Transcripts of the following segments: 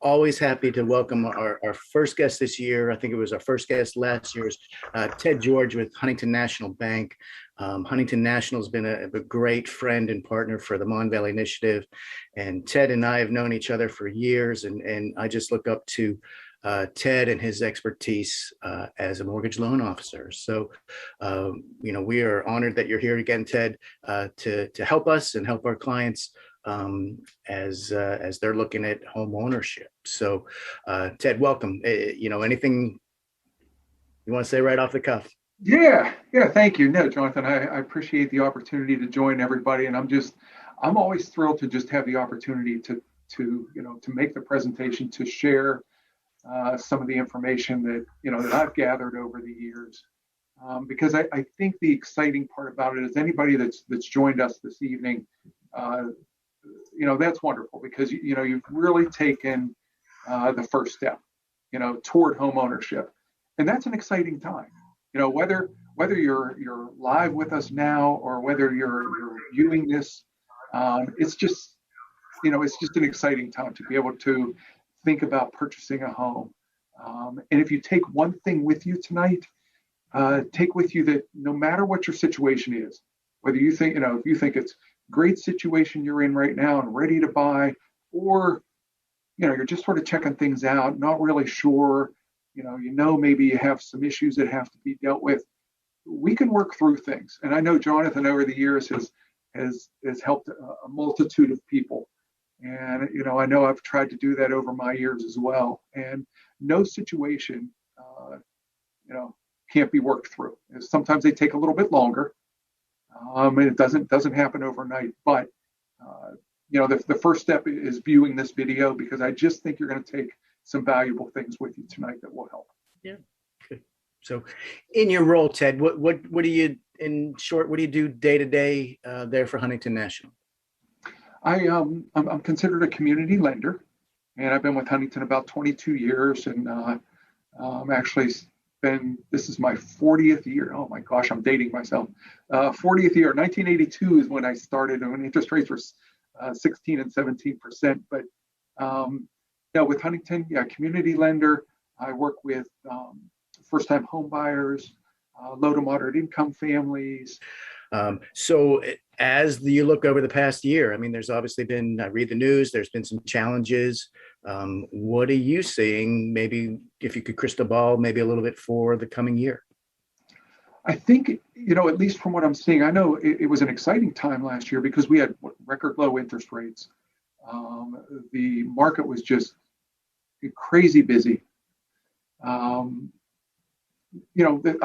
always happy to welcome our first guest this year. I think it was our first guest last year's Ted George with Huntington National Bank. Huntington National has been a great friend and partner for the Mon Valley Initiative. And Ted and I have known each other for years. And I just look up to Ted and his expertise as a mortgage loan officer. So, we are honored that you're here again, Ted, to help us and help our clients as they're looking at home ownership. So, Ted, welcome. Anything you want to say right off the cuff? Yeah. Thank you. No, Jonathan, I appreciate the opportunity to join everybody, and I'm always thrilled to just have the opportunity to make the presentation, to share some of the information that I've gathered over the years. Because I think the exciting part about it is anybody that's joined us this evening, that's wonderful because you've really taken the first step, toward home ownership, and that's an exciting time. Whether you're live with us now or whether you're viewing this, it's just an exciting time to be able to think about purchasing a home. And if you take one thing with you tonight, take with you that no matter what your situation is, whether you think, if you think it's great situation you're in right now and ready to buy, or, you're just sort of checking things out, not really sure, maybe you have some issues that have to be dealt with, we can work through things. And I know Jonathan over the years has helped a multitude of people. And, I know I've tried to do that over my years as well. And no situation, can't be worked through. And sometimes they take a little bit longer, and it doesn't happen overnight. But, the first step is viewing this video, because I just think you're going to take some valuable things with you tonight that will help. Yeah. Good. So in your role, Ted, what do you, in short, what do you do day to day there for Huntington National? I'm considered a community lender, and I've been with Huntington about 22 years, and this is my 40th year. Oh my gosh, I'm dating myself. 40th year. 1982 is when I started, and when interest rates were 16 and 17%. But with Huntington, community lender. I work with first-time home buyers, low to moderate income families. So as you look over the past year, I mean, there's obviously been, I read the news, there's been some challenges. What are you seeing? Maybe if you could crystal ball, maybe a little bit for the coming year. I think, at least from what I'm seeing, I know it was an exciting time last year because we had record low interest rates. The market was just crazy busy. I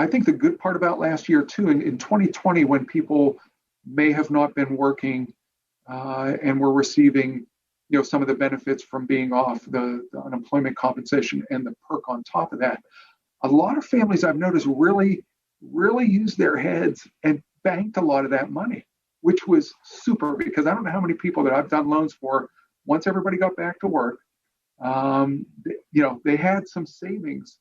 think the good part about last year too, in 2020, when people may have not been working and were receiving, some of the benefits from being off the unemployment compensation and the perk on top of that, a lot of families I've noticed really used their heads and banked a lot of that money, which was super, because I don't know how many people that I've done loans for, once everybody got back to work, they had some savings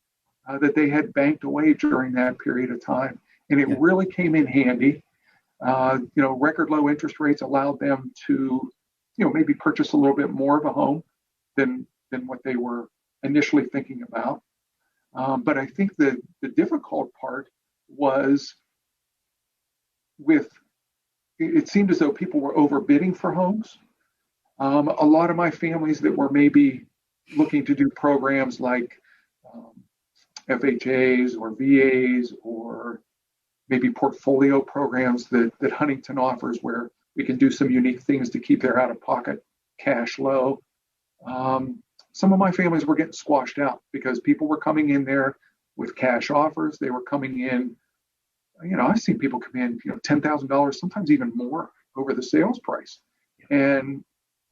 that they had banked away during that period of time. And it really came in handy. Record low interest rates allowed them to, maybe purchase a little bit more of a home than what they were initially thinking about. But I think the difficult part was it seemed as though people were overbidding for homes. A lot of my families that were maybe looking to do programs like FHAs or VAs, or maybe portfolio programs that Huntington offers, where we can do some unique things to keep their out-of-pocket cash low. Some of my families were getting squashed out because people were coming in there with cash offers. They were coming in, I've seen people come in, $10,000, sometimes even more over the sales price. And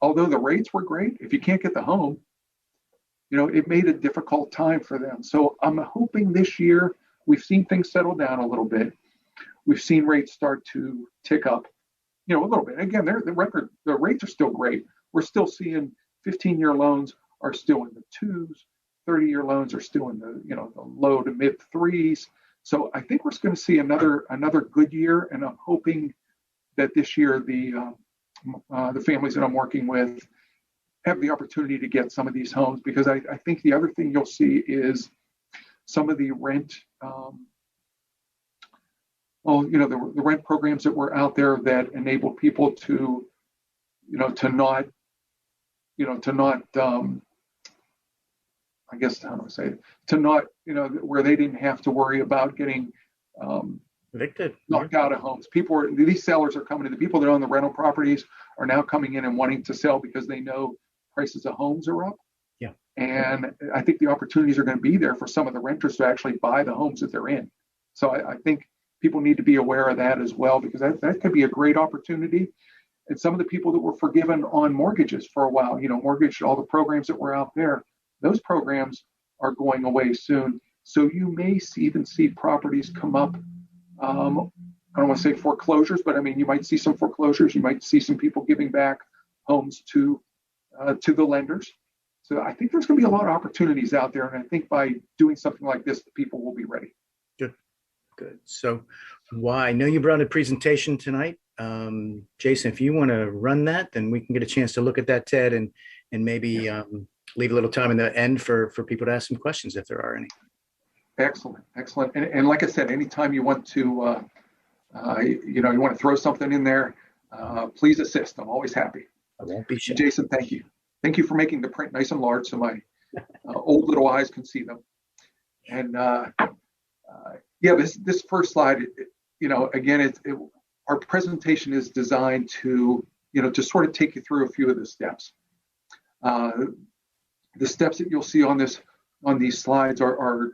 although the rates were great, if you can't get the home, it made a difficult time for them. So I'm hoping this year we've seen things settle down a little bit. We've seen rates start to tick up, a little bit. Again, the rates are still great. We're still seeing 15-year loans are still in the twos, 30-year loans are still in the low to mid threes. So I think we're going to see another good year, and I'm hoping that this year the families that I'm working with have the opportunity to get some of these homes, because I think the other thing you'll see is some of the rent, the rent programs that were out there that enable people to, to not, I guess, how do I say it? To not, where they didn't have to worry about getting Evicted. knocked out of homes. These sellers are coming in. The people that own the rental properties are now coming in and wanting to sell because they know prices of homes are up. Yeah. And I think the opportunities are going to be there for some of the renters to actually buy the homes that they're in. So I think people need to be aware of that as well, because that could be a great opportunity. And some of the people that were forgiven on mortgages for a while, all the programs that were out there, those programs are going away soon. So you may even see properties come up. I don't want to say foreclosures, but I mean, you might see some foreclosures. You might see some people giving back homes to the lenders. So I think there's going to be a lot of opportunities out there. And I think by doing something like this, the people will be ready. Good. So I know you brought a presentation tonight. Jason, if you want to run that, then we can get a chance to look at that, Ted, and maybe leave a little time in the end for people to ask some questions if there are any. Excellent. And like I said, anytime you want to, you want to throw something in there, please assist. I'm always happy. I won't be shy. Jason, thank you. Thank you for making the print nice and large so my old little eyes can see them. And this first slide, again, our presentation is designed to, to sort of take you through a few of the steps. The steps that you'll see on these slides are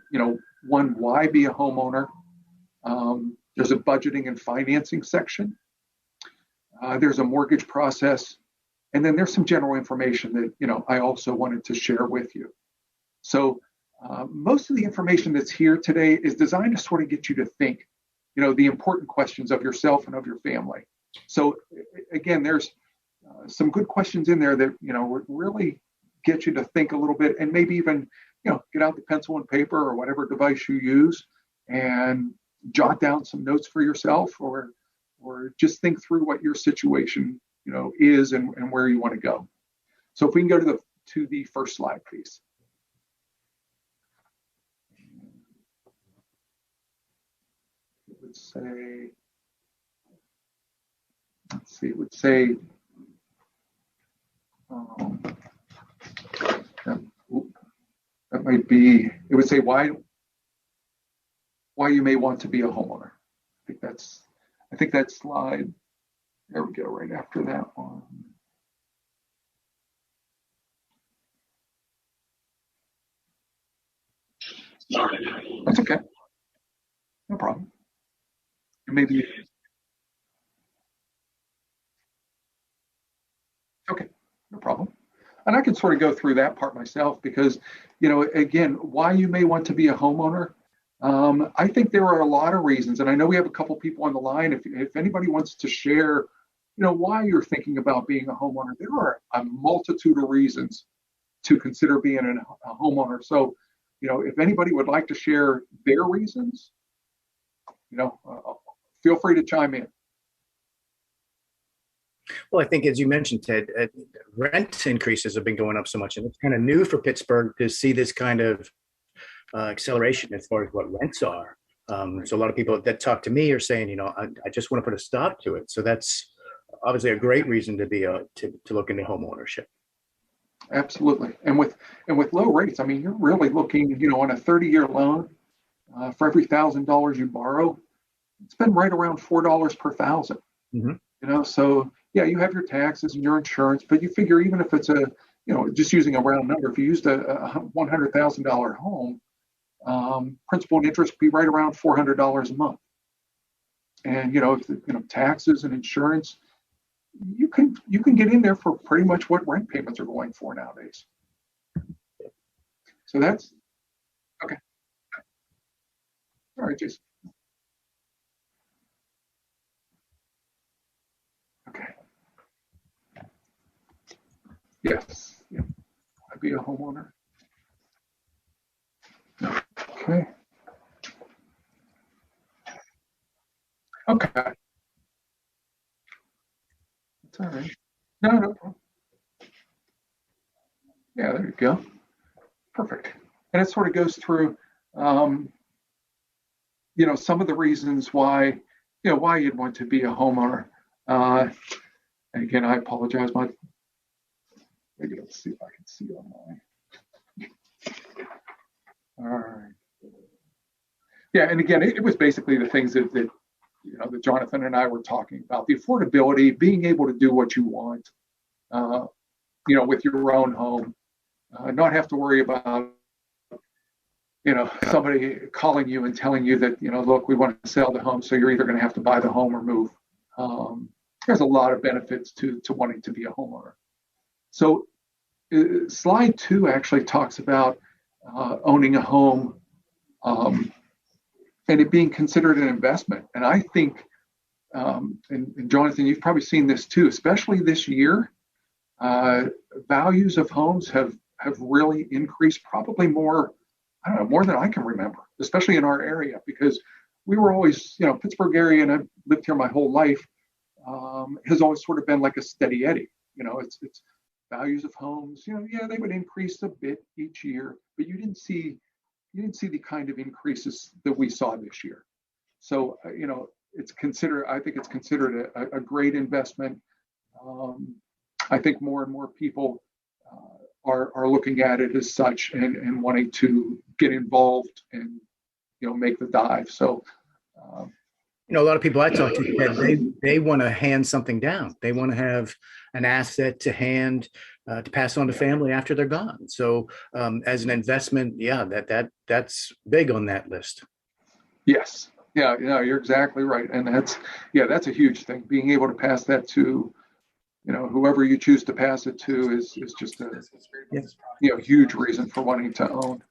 one, why be a homeowner? There's a budgeting and financing section. There's a mortgage process. And then there's some general information that, I also wanted to share with you. So most of the information that's here today is designed to sort of get you to think, the important questions of yourself and of your family. So again, there's some good questions in there that, really get you to think a little bit, and maybe even, get out the pencil and paper or whatever device you use and jot down some notes for yourself, or just think through what your situation, is and where you want to go. So if we can go to the first slide, please. It would say, let's see, it would say, that might be, it would say why you may want to be a homeowner. I think that slide, there we go, right after that one. That's okay. No problem. Maybe. Okay, no problem. And I can sort of go through that part myself because, again, why you may want to be a homeowner. I think there are a lot of reasons, and I know we have a couple people on the line. If anybody wants to share, why you're thinking about being a homeowner, there are a multitude of reasons to consider being a homeowner. So, if anybody would like to share their reasons, feel free to chime in. Well, I think, as you mentioned, Ted, rent increases have been going up so much, and it's kind of new for Pittsburgh to see this kind of acceleration as far as what rents are. So a lot of people that talk to me are saying, I just want to put a stop to it. So that's obviously a great reason to be to look into home ownership. Absolutely, and with low rates, I mean, you're really looking, on a 30-year loan, for every $1,000 you borrow, it's been right around $4 per thousand. Mm-hmm. So yeah, you have your taxes and your insurance, but you figure even if it's just using a round number, if you used a $100,000 home, principal and interest would be right around $400 a month. And if taxes and insurance, you can get in there for pretty much what rent payments are going for nowadays. So that's okay. All right, Jason. Okay. Yes. Yeah. I'd be a homeowner. Okay. Okay. That's all right. No problem. that sort of goes through, some of the reasons why, why you'd want to be a homeowner. And again, I apologize. Maybe let's see if I can see online. All right. Yeah, and again, it was basically the things that Jonathan and I were talking about: the affordability, being able to do what you want, with your own home, not have to worry about, somebody calling you and telling you that, look, we want to sell the home, so you're either going to have to buy the home or move. There's a lot of benefits to wanting to be a homeowner. So slide 2 actually talks about owning a home and it being considered an investment. And I think, and Jonathan, you've probably seen this too, especially this year, values of homes have really increased, probably more than I can remember, especially in our area, because we were always, Pittsburgh area, and I've lived here my whole life, has always sort of been like a steady eddy. It's values of homes, they would increase a bit each year, but you didn't see the kind of increases that we saw this year. So, I think it's considered a great investment. I think more and more people are looking at it as such and wanting to get involved and, make the dive. So, a lot of people I talk to, they want to hand something down. They want to have an asset to hand to pass on to family after they're gone. So as an investment, that's big on that list. Yes. Yeah, you're exactly right. And that's a huge thing. Being able to pass that to, whoever you choose to pass it to is just a huge reason for wanting to own.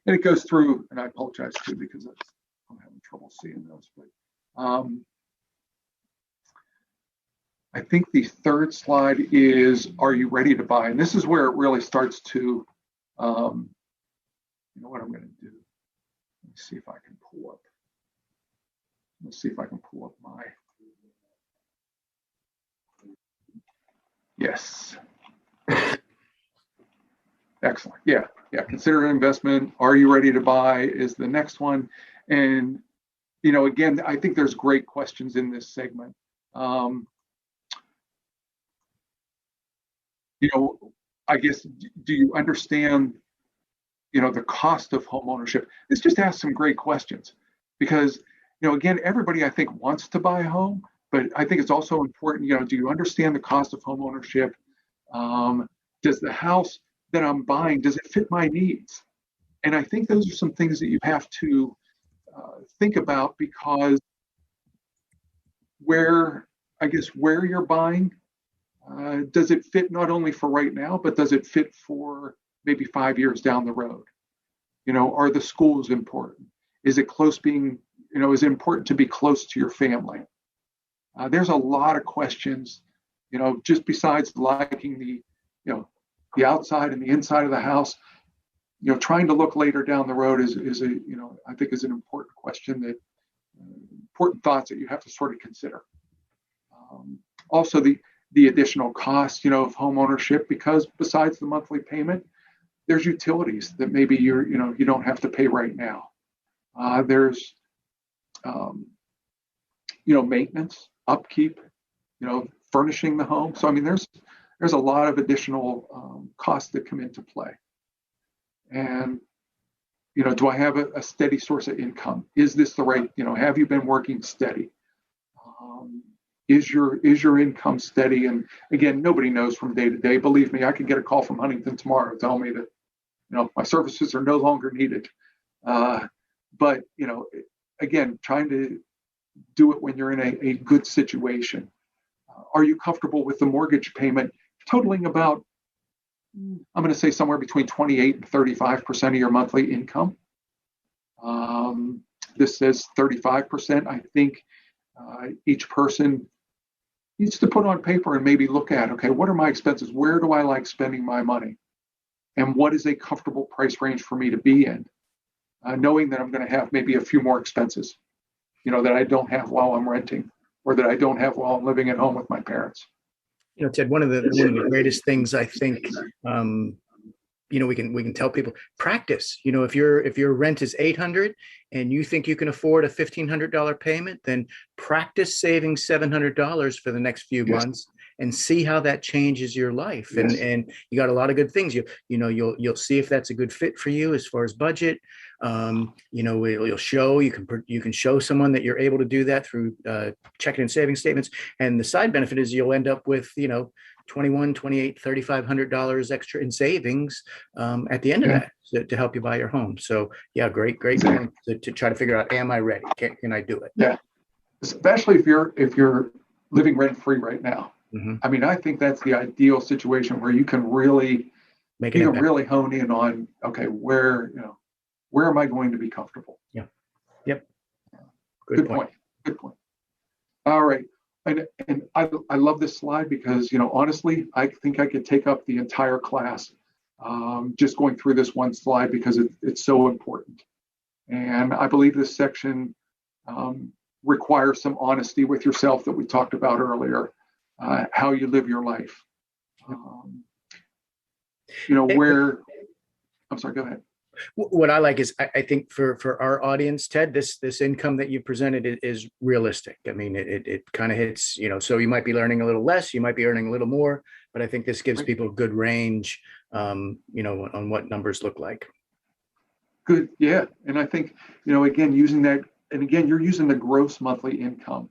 And it goes through, and I apologize too, because I'm having trouble seeing those, but I think the third slide is, are you ready to buy? And this is where it really starts to, what I'm going to do. Let me see if I can pull up. Let's see if I can pull up my. Yes. Excellent. Yeah. Consider an investment. Are you ready to buy is the next one. And, again, I think there's great questions in this segment. I guess, do you understand, the cost of home ownership? This just asks some great questions because, again, everybody I think wants to buy a home, but I think it's also important, do you understand the cost of home ownership? Does the house that I'm buying, does it fit my needs? And I think those are some things that you have to think about, because where you're buying, does it fit not only for right now, but does it fit for maybe 5 years down the road? Are the schools important? Is it is it important to be close to your family? There's a lot of questions, just besides liking the outside and the inside of the house, trying to look later down the road is I think is an important question, that important thoughts that you have to sort of consider. Also the additional cost, of home ownership, because besides the monthly payment, there's utilities that maybe you don't have to pay right now. There's maintenance, upkeep, furnishing the home. So there's a lot of additional costs that come into play. And do I have a steady source of income? Is this the right? Have you been working steady? Is your income steady? And again, nobody knows from day to day. Believe me, I could get a call from Huntington tomorrow telling me that my services are no longer needed. But again, trying to do it when you're in a good situation. Are you comfortable with the mortgage payment totaling about, I'm going to say, somewhere between 28 and 35% of your monthly income? This says 35%. I think each person needs to put on paper and maybe look at, okay, what are my expenses? Where do I like spending my money? And what is a comfortable price range for me to be in? Knowing that I'm going to have maybe a few more expenses, that I don't have while I'm renting, or that I don't have while I'm living at home with my parents. Ted, one of the greatest things I think we can tell people practice. If your rent is 800 and you think you can afford a $1,500 payment, then practice saving $700 for the next few months and see how that changes your life. And you got a lot of good things. You'll see if that's a good fit for you as far as budget. You'll show you can show someone that you're able to do that through checking and saving statements. And the side benefit is you'll end up with $2,100, $2,800, $3,500 extra in savings at the end of that to help you buy your home. So great point to try to figure out, am I ready? Can I do it? Yeah, especially if you're living rent free right now. Mm-hmm. I mean, I think that's the ideal situation where you can really really hone in on, okay, where am I going to be comfortable? Yeah. Yep. Good point. All right. And I love this slide because, honestly, I think I could take up the entire class just going through this one slide because it's so important. And I believe this section requires some honesty with yourself that we talked about earlier, how you live your life. I'm sorry, go ahead. What I like is I think for our audience, Ted, this income that you presented is realistic. I mean, it kind of hits, so you might be learning a little less, you might be earning a little more, but I think this gives people a good range, on what numbers look like. Good. Yeah. And I think, again, using that, and again, you're using the gross monthly income.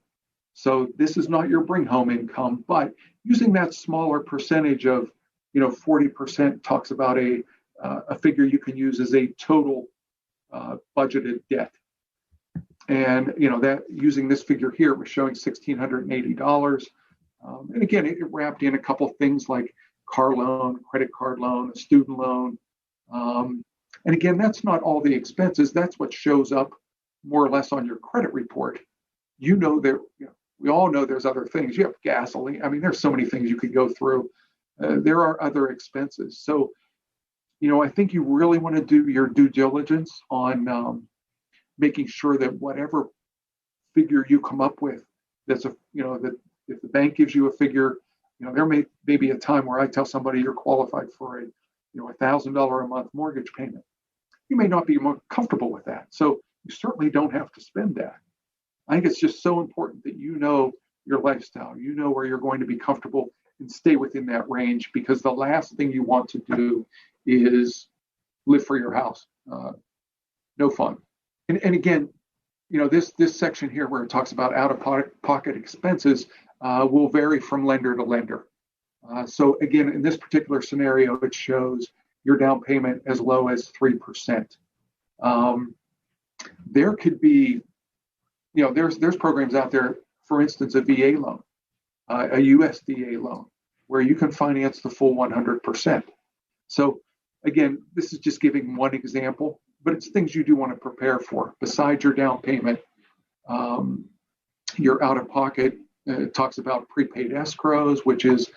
So this is not your bring home income, but using that smaller percentage of, 40% talks about a figure you can use as a total budgeted debt. And, that using this figure here, we're showing $1,680. And again, it wrapped in a couple of things like car loan, credit card loan, a student loan. And again, that's not all the expenses. That's what shows up more or less on your credit report. We all know there's other things. You have gasoline. I mean, there's so many things you could go through. There are other expenses. So, I think you really want to do your due diligence on making sure that whatever figure you come up with, that if the bank gives you a figure, there may be a time where I tell somebody you're qualified for a $1,000 a month mortgage payment. You may not be more comfortable with that. So you certainly don't have to spend that. I think it's just so important that your lifestyle, where you're going to be comfortable and stay within that range, because the last thing you want to do is live for your house. No fun. And again, this section here where it talks about out-of-pocket expenses will vary from lender to lender. So again, in this particular scenario, it shows your down payment as low as 3%. There could be, there's programs out there, for instance, a VA loan, a USDA loan, where you can finance the full 100%. So again, this is just giving one example, but it's things you do want to prepare for. Besides your down payment, your out-of-pocket, it talks about prepaid escrows, which is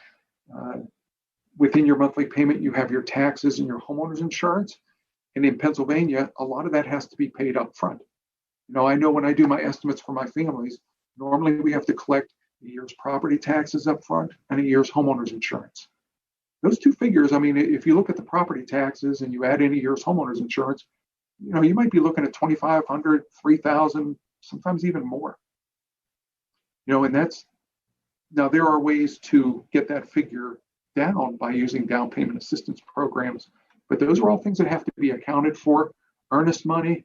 within your monthly payment, you have your taxes and your homeowner's insurance. And in Pennsylvania, a lot of that has to be paid up front. I know when I do my estimates for my families, normally we have to collect a year's property taxes up front and a year's homeowner's insurance. Those two figures, I mean, if you look at the property taxes and you add in a year's homeowner's insurance, you might be looking at $2,500, $3,000, sometimes even more. And now there are ways to get that figure down by using down payment assistance programs, but those are all things that have to be accounted for. Earnest money,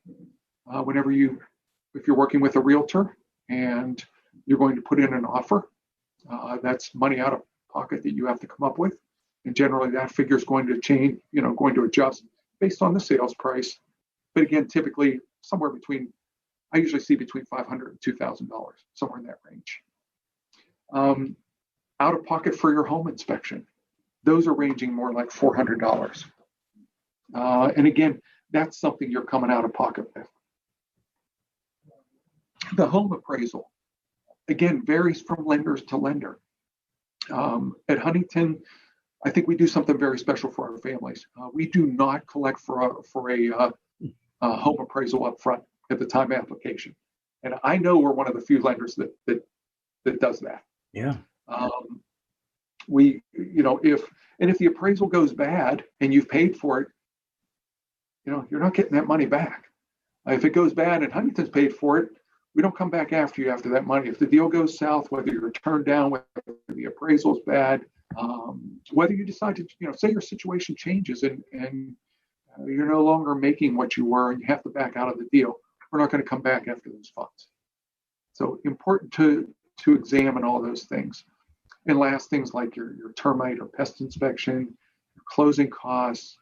if you're working with a realtor and you're going to put in an offer, that's money out of pocket that you have to come up with. And generally that figure is going to change, going to adjust based on the sales price. But again, typically I usually see between $500 and $2,000, somewhere in that range. Out of pocket for your home inspection, those are ranging more like $400. And again, that's something you're coming out of pocket with. The home appraisal, again, varies from lenders to lender. At Huntington, I think we do something very special for our families. We do not collect for a home appraisal up front at the time of application. And I know we're one of the few lenders that does that. Yeah. if the appraisal goes bad and you've paid for it, you're not getting that money back. If it goes bad and Huntington's paid for it, we don't come back after you after that money. If the deal goes south, whether you're turned down, whether the appraisal is bad, whether you decide to, say your situation changes and you're no longer making what you were and you have to back out of the deal, we're not going to come back after those funds. So important to examine all those things. And last, things like your termite or pest inspection, your closing costs,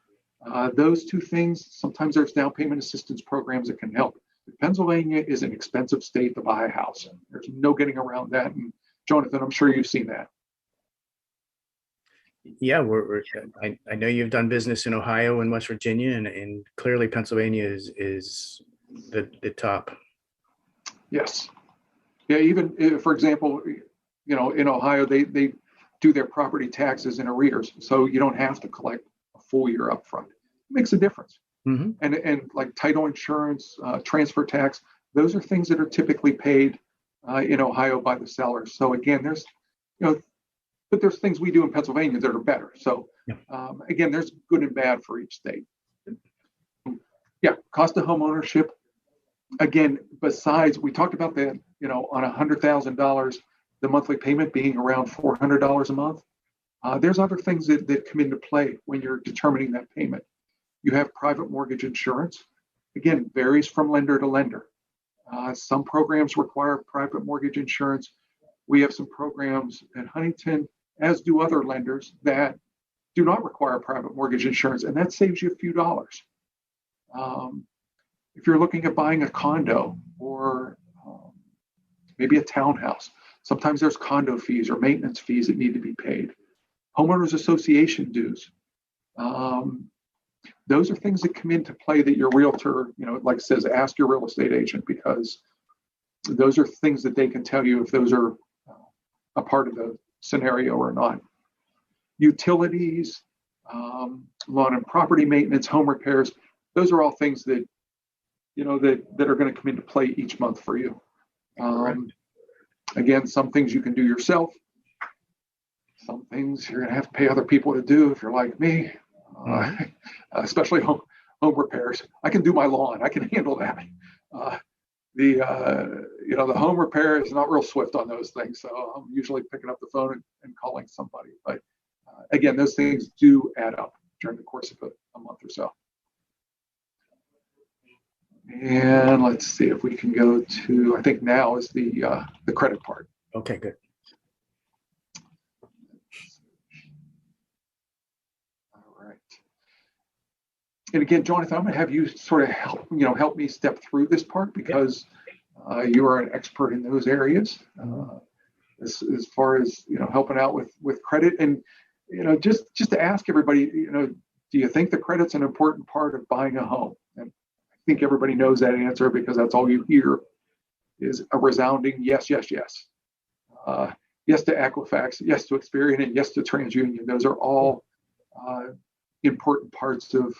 those two things, sometimes there's down payment assistance programs that can help. Pennsylvania is an expensive state to buy a house. There's no getting around that. And Jonathan, I'm sure you've seen that. Yeah, I know you've done business in Ohio and West Virginia, and clearly Pennsylvania is the top. Yes. Yeah, even if, for example, in Ohio, they do their property taxes in arrears, so you don't have to collect a full year up front. It makes a difference. Mm-hmm. And like title insurance, transfer tax, those are things that are typically paid in Ohio by the sellers. So again, there's things we do in Pennsylvania that are better. So again, there's good and bad for each state. Yeah, cost of home ownership. Again, besides, we talked about that, on $100,000, the monthly payment being around $400 a month. There's other things that come into play when you're determining that payment. You have private mortgage insurance. Again, varies from lender to lender. Some programs require private mortgage insurance. We have some programs at Huntington, as do other lenders, that do not require private mortgage insurance, and that saves you a few dollars. If you're looking at buying a condo or maybe a townhouse, sometimes there's condo fees or maintenance fees that need to be paid. Homeowners association dues. Those are things that come into play that your realtor, like says, ask your real estate agent, because those are things that they can tell you if those are a part of the scenario or not. Utilities, lawn and property maintenance, home repairs, those are all things that, that are going to come into play each month for you. Again, some things you can do yourself. Some things you're going to have to pay other people to do if you're like me. Especially home repairs. I can do my lawn. I can handle that. The home repair is not real swift on those things. So I'm usually picking up the phone and calling somebody. But again, those things do add up during the course of a month or so. And let's see if we can go to, I think now is the credit part. Okay, good. And again, Jonathan, I'm going to have you sort of help me step through this part, because you are an expert in those areas as far as helping out with credit. And just to ask everybody, do you think the credit's an important part of buying a home? And I think everybody knows that answer, because that's all you hear is a resounding yes, yes, yes. Yes to Equifax, yes to Experian, and yes to TransUnion. Those are all important parts of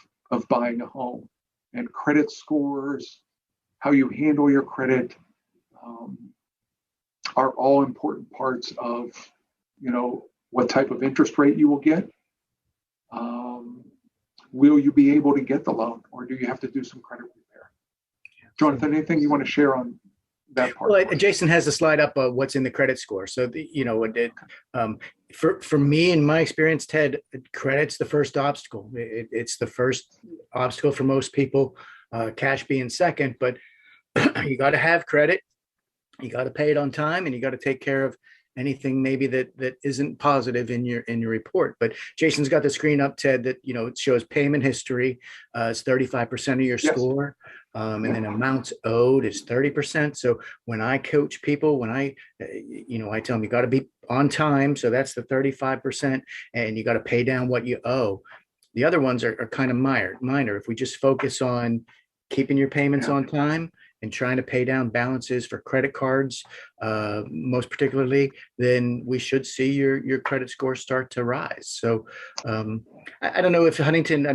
buying a home. And credit scores, how you handle your credit, are all important parts of what type of interest rate you will get. Will you be able to get the loan, or do you have to do some credit repair? Jonathan, anything you want to share on that part? Well, Jason has a slide up of what's in the credit score. So, for me, in my experience, Ted, credit's the first obstacle. It's the first obstacle for most people, cash being second. But you got to have credit, you got to pay it on time, and you got to take care of anything maybe that isn't positive in your report. But Jason's got the screen up, Ted, that it shows payment history. It's 35% of your score. And then amounts owed is 30%. So when I coach people, when I tell them you got to be on time. So that's the 35%, and you got to pay down what you owe. The other ones are kind of minor. If we just focus on keeping your payments on time and trying to pay down balances for credit cards, most particularly, then we should see your credit score start to rise. So I don't know if Huntington,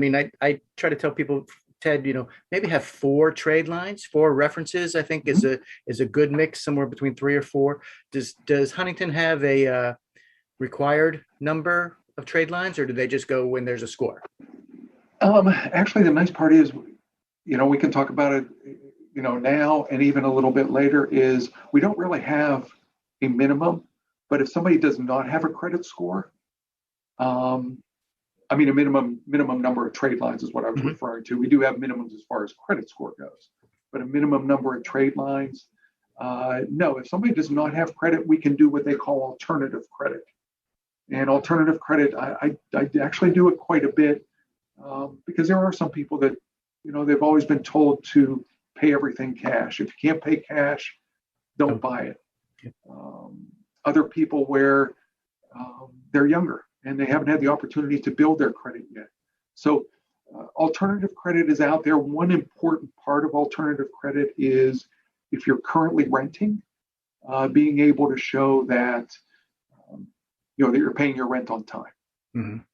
I try to tell people, Ted, maybe have 4 trade lines, 4 references, I think is a good mix, somewhere between 3 or 4. Does Huntington have a required number of trade lines, or do they just go when there's a score? Actually, the nice part is, we can talk about it, now and even a little bit later, is we don't really have a minimum, but if somebody does not have a credit score, a minimum number of trade lines is what I was referring to. We do have minimums as far as credit score goes, but a minimum number of trade lines, no. If somebody does not have credit, we can do what they call alternative credit. And alternative credit, I actually do it quite a bit because there are some people that, they've always been told to pay everything cash. If you can't pay cash, don't buy it. Other people where they're younger and they haven't had the opportunity to build their credit yet. So alternative credit is out there. One important part of alternative credit is if you're currently renting, being able to show that, that you're paying your rent on time.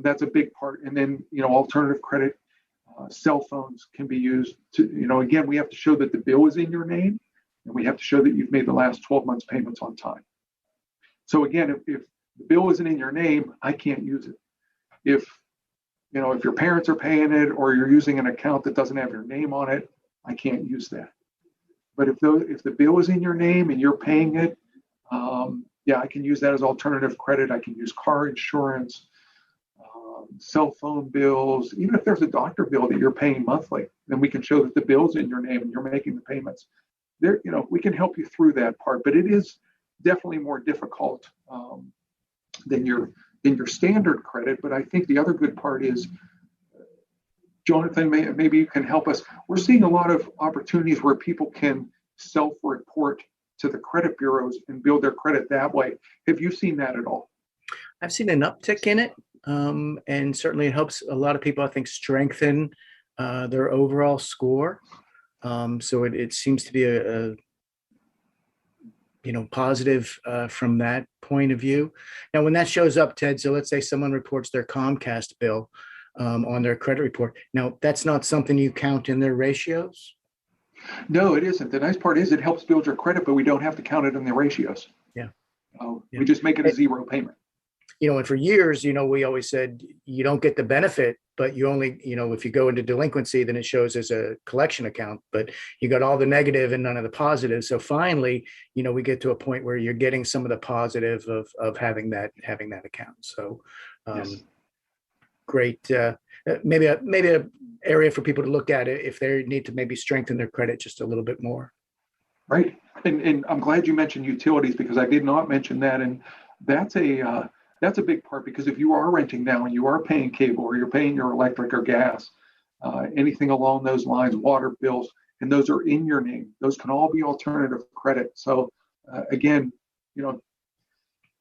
That's a big part. And then, alternative credit, cell phones can be used to, again, we have to show that the bill is in your name and we have to show that you've made the last 12 months payments on time. So again, if the bill isn't in your name, I can't use it. If your parents are paying it or you're using an account that doesn't have your name on it, I can't use that. But if the bill is in your name and you're paying it, I can use that as alternative credit. I can use car insurance, cell phone bills. Even if there's a doctor bill that you're paying monthly, then we can show that the bill's in your name and you're making the payments. There, we can help you through that part, but it is definitely more difficult than your standard credit. But I think the other good part is, Jonathan, maybe you can help us. We're seeing a lot of opportunities where people can self-report to the credit bureaus and build their credit that way. Have you seen that at all? I've seen an uptick in it, and certainly it helps a lot of people, I think, strengthen their overall score. So it seems to be a positive from that point of view. Now, when that shows up, Ted, so let's say someone reports their Comcast bill on their credit report. Now, that's not something you count in their ratios? No, it isn't. The nice part is it helps build your credit, but we don't have to count it in the ratios. Yeah. We just make it a zero payment. And for years, we always said you don't get the benefit, but you only, if you go into delinquency, then it shows as a collection account, but you got all the negative and none of the positive. So finally, we get to a point where you're getting some of the positive of having that account. So Yes. Great. Maybe a area for people to look at it if they need to maybe strengthen their credit just a little bit more. Right. And I'm glad you mentioned utilities because I did not mention that. And that's a big part because if you are renting now and you are paying cable or you're paying your electric or gas, anything along those lines, water bills, and those are in your name, those can all be alternative credit. So again,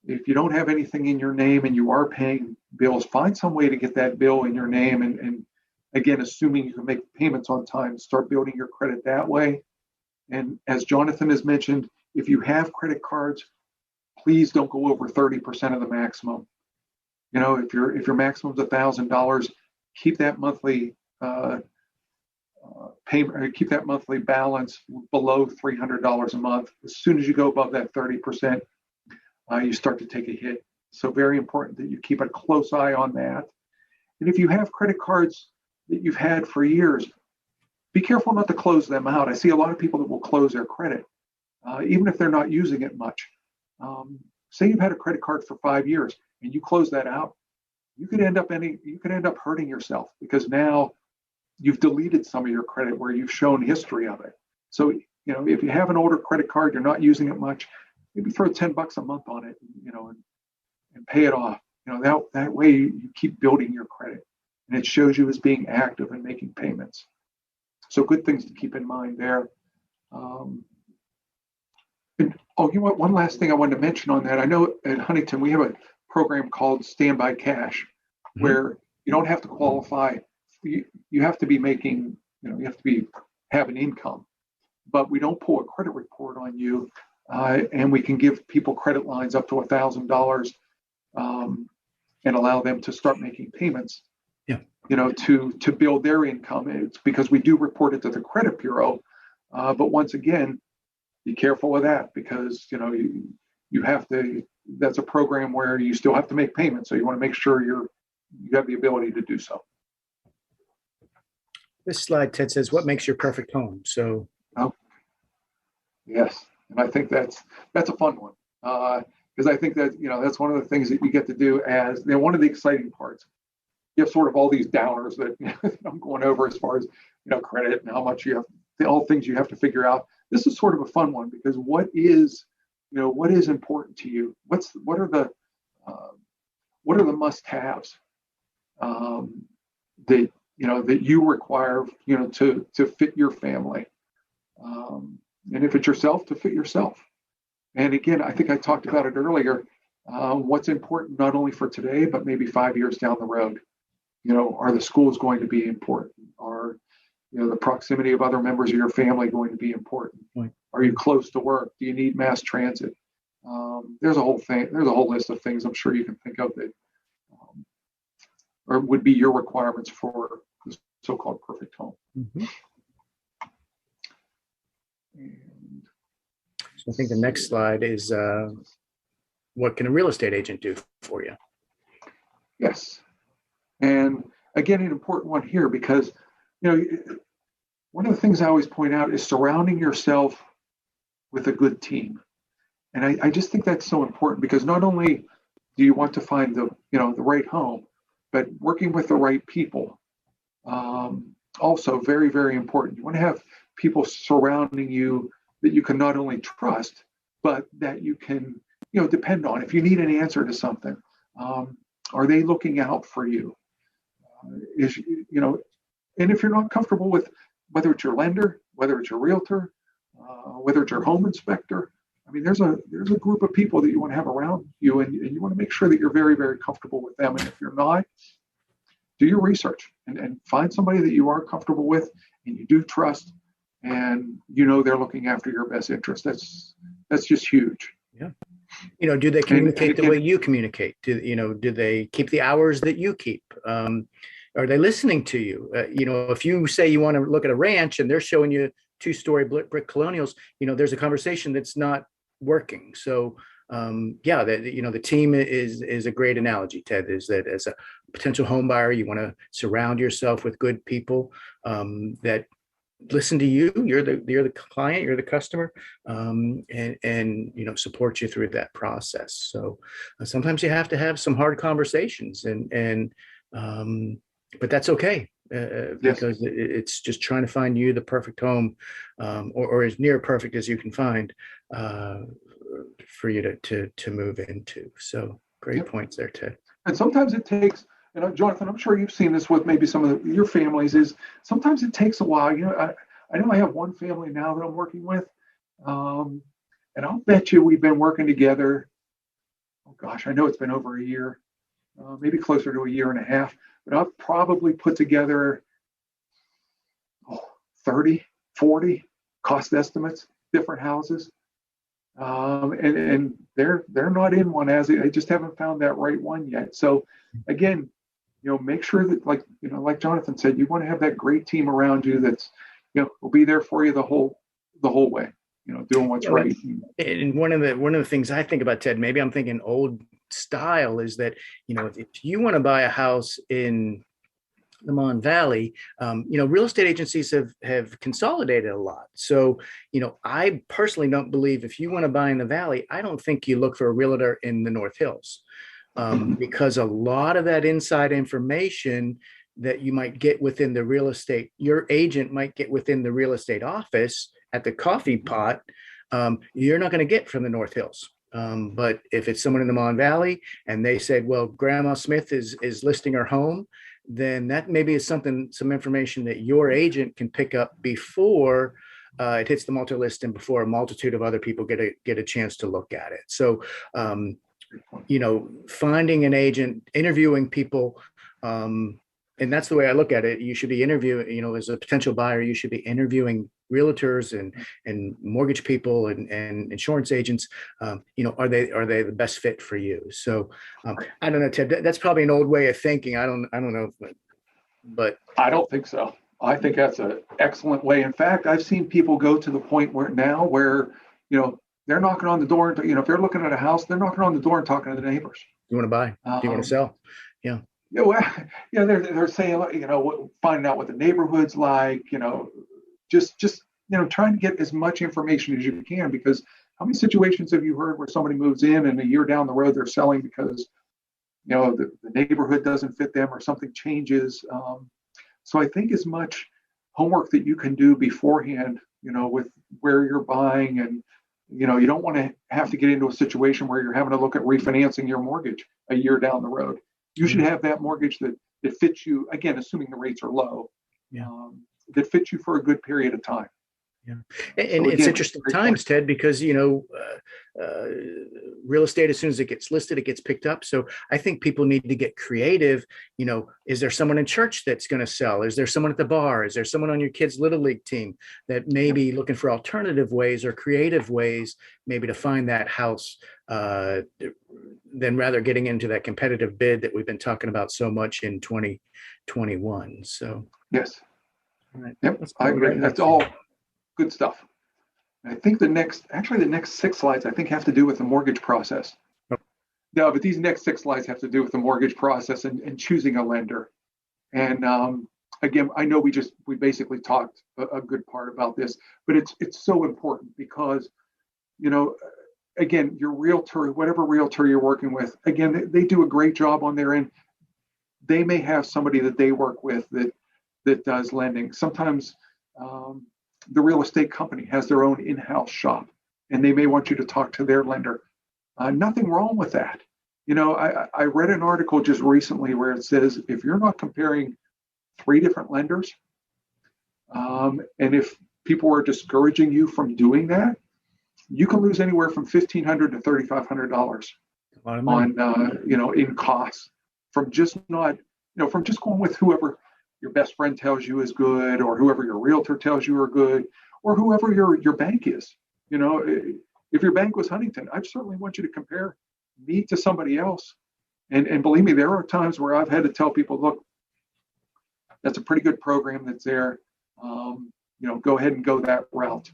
if you don't have anything in your name and you are paying bills, find some way to get that bill in your name. And again, assuming you can make payments on time, start building your credit that way. And as Jonathan has mentioned, if you have credit cards, please don't go over 30% of the maximum. If your maximum is $1,000, keep that monthly payment, keep that monthly balance below $300 a month. As soon as you go above that 30%, you start to take a hit. So very important that you keep a close eye on that. And if you have credit cards that you've had for years, be careful not to close them out. I see a lot of people that will close their credit, even if they're not using it much. Say you've had a credit card for 5 years and you close that out, you could end up hurting yourself because now you've deleted some of your credit where you've shown history of it. So, if you have an older credit card, you're not using it much, maybe throw $10 a month on it, and pay it off. That way you keep building your credit and it shows you as being active and making payments. So good things to keep in mind there. One last thing I wanted to mention on that. I know at Huntington, we have a program called Standby Cash, where you don't have to qualify. You have to be making, have an income, but we don't pull a credit report on you. And we can give people credit lines up to $1,000 and allow them to start making payments, to build their income. It's because we do report it to the credit bureau. But once again, be careful with that because, you have to, that's a program where you still have to make payments. So you want to make sure you have the ability to do so. This slide, Ted, says, what makes your perfect home? So, oh, yes. And I think that's a fun one. Because I think that, that's one of the things that you get to do as, one of the exciting parts. You have sort of all these downers that I'm going over as far as, credit and how much you have, all things you have to figure out. This is sort of a fun one because what is important to you? What are the must-haves that you require, to fit your family, and if it's yourself, to fit yourself. And again, I think I talked about it earlier. What's important not only for today, but maybe 5 years down the road. Are the schools going to be important? Are the proximity of other members of your family going to be important? Right. Are you close to work? Do you need mass transit? There's a whole list of things I'm sure you can think of that or would be your requirements for the so-called perfect home. Mm-hmm. So I think the next slide is what can a real estate agent do for you? Yes. And again, an important one here because, one of the things I always point out is surrounding yourself with a good team. And I just think that's so important because not only do you want to find the right home, but working with the right people, also very, very important. You want to have people surrounding you that you can not only trust, but that you can, depend on. If you need an answer to something, are they looking out for you? And if you're not comfortable with whether it's your lender, whether it's your realtor, whether it's your home inspector, I mean, there's a group of people that you want to have around you, and you want to make sure that you're very, very comfortable with them. And if you're not, do your research and find somebody that you are comfortable with and you do trust, and they're looking after your best interest. That's just huge. Yeah. Do they communicate the way you communicate? Do they keep the hours that you keep? Are they listening to you? If you say you want to look at a ranch and they're showing you 2-story brick colonials, there's a conversation that's not working. So the team is a great analogy, Ted, is that as a potential home buyer, you want to surround yourself with good people that listen to you. You're the client, you're the customer, and support you through that process. So sometimes you have to have some hard conversations, and but that's okay. Because it's just trying to find you the perfect home, or as near perfect as you can find for you to move into. So great points there, Ted. And sometimes it takes, Jonathan, I'm sure you've seen this with maybe some of your families, is sometimes it takes a while. I know I have one family now that I'm working with, and I'll bet you we've been working together. Oh gosh, I know it's been over a year, maybe closer to a year and a half. But I've probably put together 30, 40 cost estimates, different houses. And they're not in one as I just haven't found that right one yet. So again, make sure that like Jonathan said, you want to have that great team around you that's, will be there for you the whole way, doing what's right. And one of the things I think about, Ted, maybe I'm thinking old style, is that if you want to buy a house in the Mon Valley, real estate agencies have consolidated a lot. So I personally don't believe if you want to buy in the Valley, I don't think you look for a realtor in the North Hills, because a lot of that inside information that you might get within the real estate, your agent might get within the real estate office at the coffee pot, you're not going to get from the North Hills. But if it's someone in the Mon Valley and they said, well, Grandma Smith is listing her home, then that maybe is some information that your agent can pick up before it hits the multi-list and before a multitude of other people get a chance to look at it. So, finding an agent, interviewing people, and that's the way I look at it. You should be interviewing, as a potential buyer, you should be interviewing realtors and mortgage people and insurance agents. Are they the best fit for you? So I don't know, Ted, that's probably an old way of thinking. I don't know, but I don't think so. I think that's an excellent way. In fact, I've seen people go to the point where they're they're knocking on the door. And, if they're looking at a house, they're knocking on the door and talking to the neighbors. You want to buy? Do you want to sell? Yeah. Yeah, well, yeah, they're saying, finding out what the neighborhood's like, just trying to get as much information as you can, because how many situations have you heard where somebody moves in and a year down the road they're selling because the neighborhood doesn't fit them or something changes. So I think as much homework that you can do beforehand, with where you're buying, and you don't want to have to get into a situation where you're having to look at refinancing your mortgage a year down the road. You should have that mortgage that fits you, again, assuming the rates are low, that fits you for a good period of time. Yeah. And it's interesting times, Ted, because, real estate, as soon as it gets listed, it gets picked up. So I think people need to get creative. Is there someone in church that's going to sell? Is there someone at the bar? Is there someone on your kid's little league team that may be looking for alternative ways or creative ways, maybe to find that house, than rather getting into that competitive bid that we've been talking about so much in 2021. So, yes. All right. Yep. I agree. That's all good stuff. I think the next 6 slides, I think, have to do with the mortgage process. No, but these next 6 slides have to do with the mortgage process and choosing a lender. And again, I know we basically talked a good part about this, but it's so important because, again, your realtor, whatever realtor you're working with, again, they do a great job on their end. They may have somebody that they work with that does lending. Sometimes the real estate company has their own in-house shop, and they may want you to talk to their lender. Nothing wrong with that. I read an article just recently where it says if you're not comparing 3 different lenders, and if people are discouraging you from doing that, you can lose anywhere from $1,500 to $3,500 on in costs from just going with whoever your best friend tells you is good, or whoever your realtor tells you are good, or whoever your bank is. If your bank was Huntington, I'd certainly want you to compare me to somebody else. And believe me, there are times where I've had to tell people, look, that's a pretty good program that's there. Go ahead and go that route.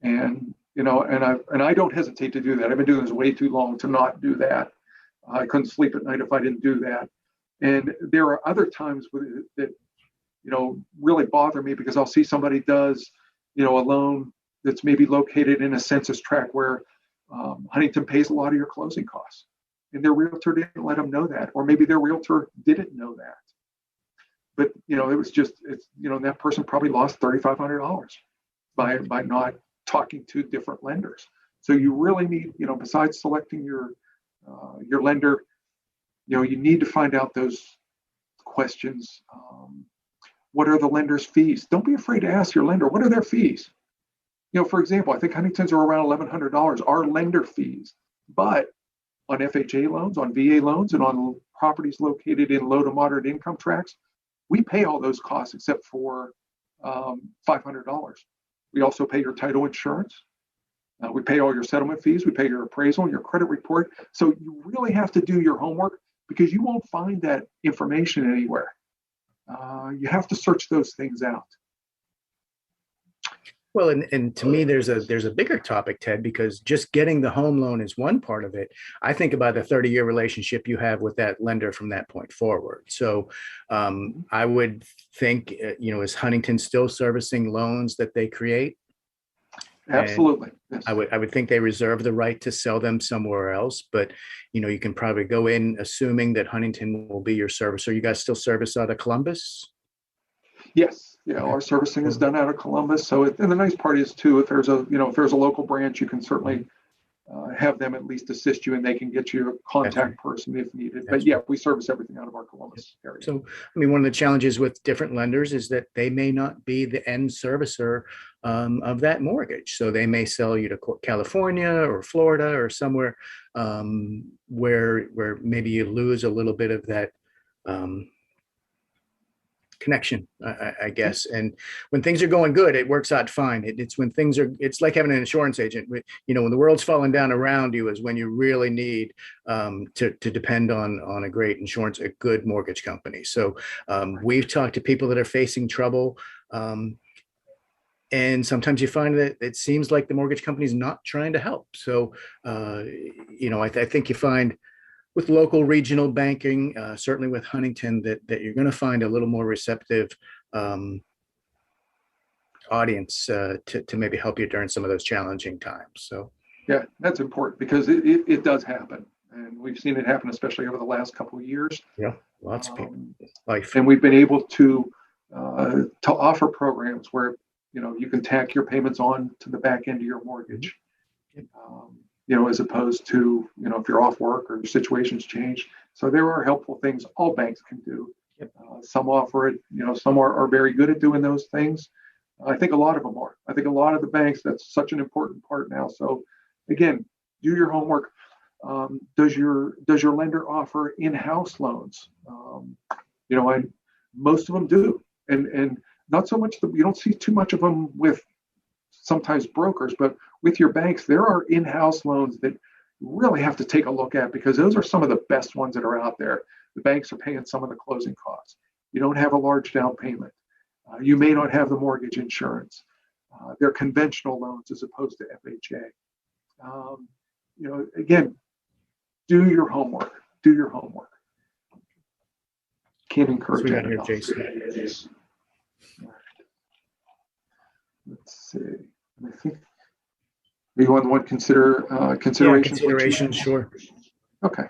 And I don't hesitate to do that. I've been doing this way too long to not do that. I couldn't sleep at night if I didn't do that. And there are other times that really bother me, because I'll see somebody does, a loan that's maybe located in a census tract where Huntington pays a lot of your closing costs, and their realtor didn't let them know that, or maybe their realtor didn't know that. But that person probably lost $3,500 by not talking to different lenders. So you really need, besides selecting your lender, you need to find out those questions. What are the lender's fees? Don't be afraid to ask your lender, what are their fees? For example, I think Huntington's are around $1,100, our lender fees. But on FHA loans, on VA loans, and on properties located in low to moderate income tracts, we pay all those costs except for $500. We also pay your title insurance. We pay all your settlement fees. We pay your appraisal and your credit report. So you really have to do your homework, because you won't find that information anywhere. You have to search those things out. Well, and to me, there's a bigger topic, Ted, because just getting the home loan is one part of it. I think about the 30-year relationship you have with that lender from that point forward. So I would think, is Huntington still servicing loans that they create? Absolutely. Yes. I would think they reserve the right to sell them somewhere else, but you can probably go in assuming that Huntington will be your servicer. You guys still service out of Columbus? Yes. Yeah, our servicing is done out of Columbus. So, and the nice part is too, if there's a local branch, you can certainly have them at least assist you, and they can get you a contact person if needed. But yeah, we service everything out of our Columbus area. So, one of the challenges with different lenders is that they may not be the end servicer of that mortgage. So they may sell you to California or Florida or somewhere where maybe you lose a little bit of that connection, I guess. And when things are going good, it works out fine. It's when it's like having an insurance agent. When the world's falling down around you is when you really need to depend on a good mortgage company. So we've talked to people that are facing trouble. And sometimes you find that it seems like the mortgage company is not trying to help. So, I think you find with local regional banking, certainly with Huntington, that you're going to find a little more receptive um, audience to maybe help you during some of those challenging times. So, yeah, that's important because it does happen. And we've seen it happen, especially over the last couple of years. yeah, lots of people. Life. And we've been able to offer programs where, you can tack your payments on to the back end of your mortgage. As opposed to, if you're off work or your situation's changed. So there are helpful things all banks can do. Some offer it, some are very good at doing those things. I think a lot of them are. I think a lot of the banks, that's such an important part now. So again, do your homework. Does your lender offer in-house loans? And most of them do. And not so much you don't see too much of them with sometimes brokers, but with your banks, there are in-house loans that you really have to take a look at because those are some of the best ones that are out there. The banks are paying some of the closing costs. You don't have a large down payment. You may not have the mortgage insurance. They're conventional loans as opposed to FHA. Again, do your homework. Do your homework. Can't encourage that enough. Jason. Let's see. I think you want considerations. Yeah, considerations, sure. Okay,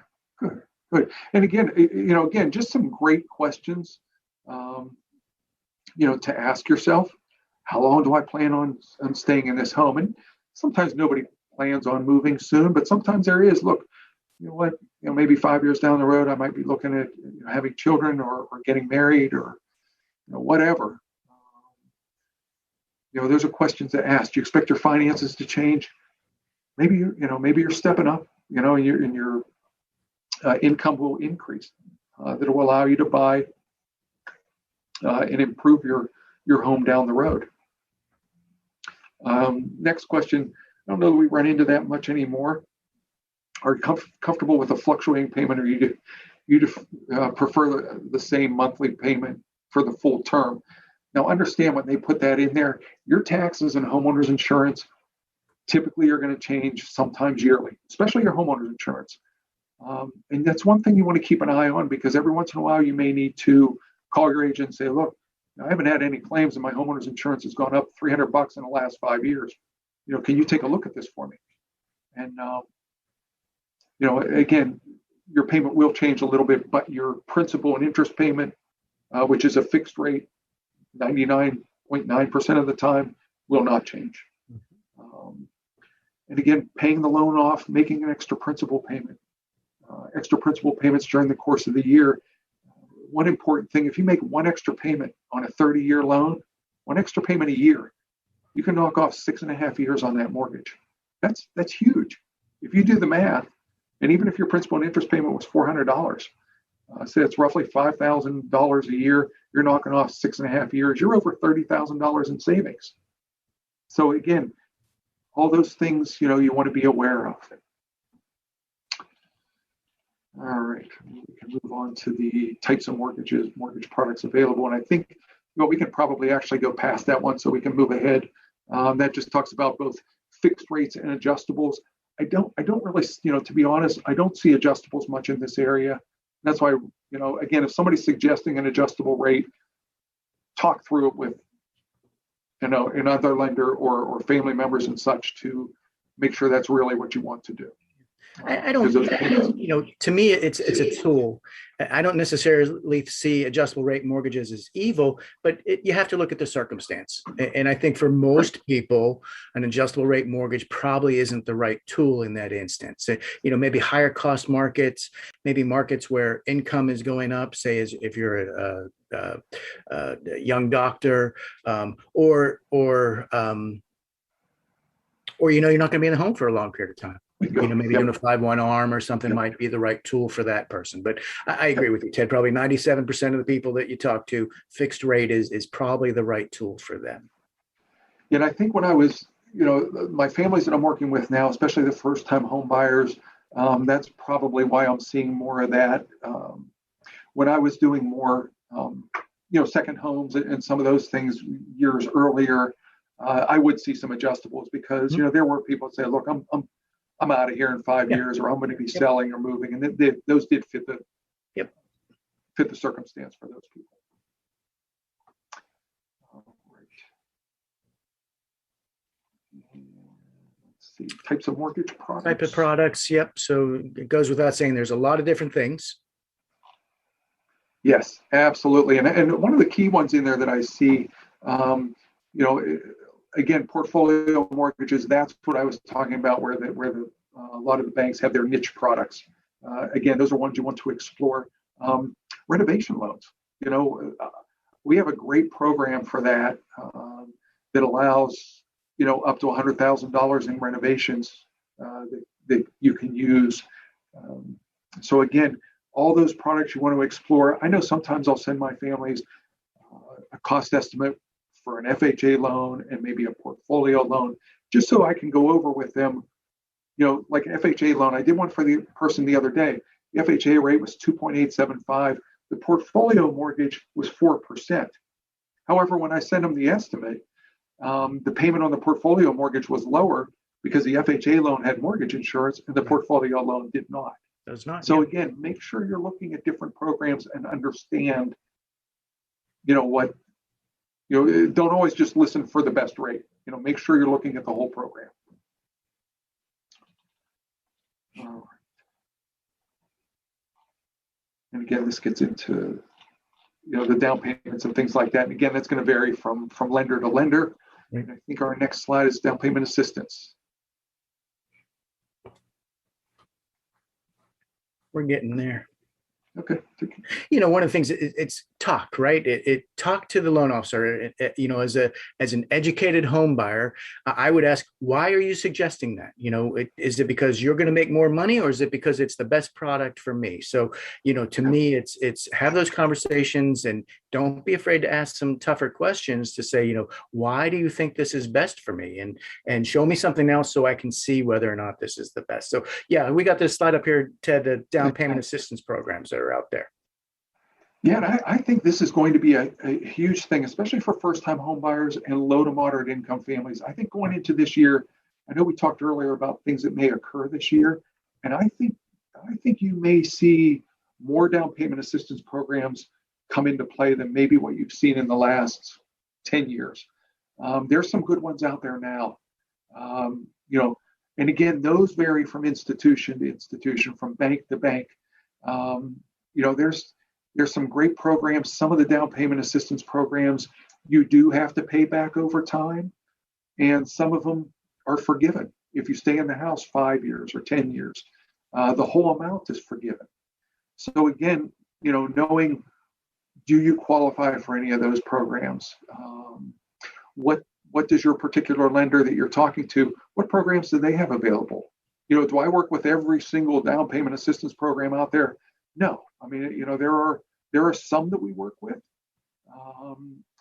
good. And again, just some great questions. To ask yourself, how long do I plan on staying in this home? And sometimes nobody plans on moving soon, but sometimes there is. Look, you know what? Maybe 5 years down the road, I might be looking at having children or getting married or whatever. Those are questions to ask. Do you expect your finances to change? Maybe you're stepping up. And your income will increase. That will allow you to buy and improve your home down the road. Next question. I don't know that we run into that much anymore. Are you comfortable with a fluctuating payment, or you prefer the same monthly payment for the full term? Now, understand when they put that in there, your taxes and homeowners insurance typically are going to change sometimes yearly, especially your homeowners insurance. And that's one thing you want to keep an eye on, because every once in a while you may need to call your agent and say, look, I haven't had any claims and my homeowners insurance has gone up $300 in the last 5 years. Can you take a look at this for me? And, again, your payment will change a little bit, but your principal and interest payment, which is a fixed rate, 99.9% of the time, will not change. And again, paying the loan off, making an extra principal payment, extra principal payments during the course of the year. One important thing, if you make one extra payment on a 30-year loan, one extra payment a year, you can knock off 6.5 years on that mortgage. That's huge. If you do the math, and even if your principal and interest payment was $400, say it's roughly $5,000 a year, you're knocking off 6.5 years, you're over $30,000 in savings. So again, all those things, you want to be aware of. All right, we can move on to the types of mortgage products available. And I think we can probably actually go past that one so we can move ahead. That just talks about both fixed rates and adjustables. I don't really, to be honest, I don't see adjustables much in this area. That's why, again, if somebody's suggesting an adjustable rate, talk through it with, another lender or family members and such to make sure that's really what you want to do. I don't, to me, it's a tool. I don't necessarily see adjustable rate mortgages as evil, but you have to look at the circumstance. And I think for most people, an adjustable rate mortgage probably isn't the right tool in that instance. Maybe higher cost markets, maybe markets where income is going up, say as if you're a young doctor, or you're not going to be in the home for a long period of time. Maybe doing a 5/1 ARM or something might be the right tool for that person. But I agree with you, Ted. Probably 97% of the people that you talk to, fixed rate is probably the right tool for them. And I think when I was, my families that I'm working with now, especially the first-time home buyers, that's probably why I'm seeing more of that. When I was doing more, second homes and some of those things years earlier, I would see some adjustables because there were people that say, look, I'm out of here in 5 years, or I'm going to be selling or moving, and those did fit the circumstance for those people. All right. Let's see, types of mortgage products. Type of products, yep. So it goes without saying, there's a lot of different things. Yes, absolutely. And one of the key ones in there that I see, again, portfolio mortgages, that's what I was talking about, where a lot of the banks have their niche products. Again, those are ones you want to explore. Renovation loans, we have a great program for that that allows, up to $100,000 in renovations that you can use. So again, all those products you want to explore. I know sometimes I'll send my families a cost estimate for an FHA loan and maybe a portfolio loan, just so I can go over with them, like an FHA loan. I did one for the person the other day. The FHA rate was 2.875. The portfolio mortgage was 4%. However, when I sent them the estimate, the payment on the portfolio mortgage was lower because the FHA loan had mortgage insurance and the portfolio loan did not. Does not. So again, make sure you're looking at different programs and understand, don't always just listen for the best rate. Make sure you're looking at the whole program. All right. And again, this gets into, the down payments and things like that. And again, that's going to vary from lender to lender. Right. And I think our next slide is down payment assistance. We're getting there. Okay. One of the things, it's talk, right? It talk to the loan officer. As an educated home buyer, I would ask, why are you suggesting that? Is it because you're going to make more money, or is it because it's the best product for me? So, to me, it's have those conversations, and don't be afraid to ask some tougher questions to say, why do you think this is best for me? And show me something else so I can see whether or not this is the best. So yeah, we got this slide up here, Ted, the down payment assistance programs that are out there. Yeah, and I think this is going to be a huge thing, especially for first-time home buyers and low to moderate income families. I think going into this year, I know we talked earlier about things that may occur this year, and I think you may see more down payment assistance programs come into play than maybe what you've seen in the last 10 years. There's some good ones out there now. And again, those vary from institution to institution, from bank to bank. There's some great programs. Some of the down payment assistance programs you do have to pay back over time, and some of them are forgiven if you stay in the house 5 years or 10 years. The whole amount is forgiven. So again, knowing, do you qualify for any of those programs? What does your particular lender that you're talking to, what programs do they have available? Do I work with every single down payment assistance program out there? No. I mean, there are some that we work with,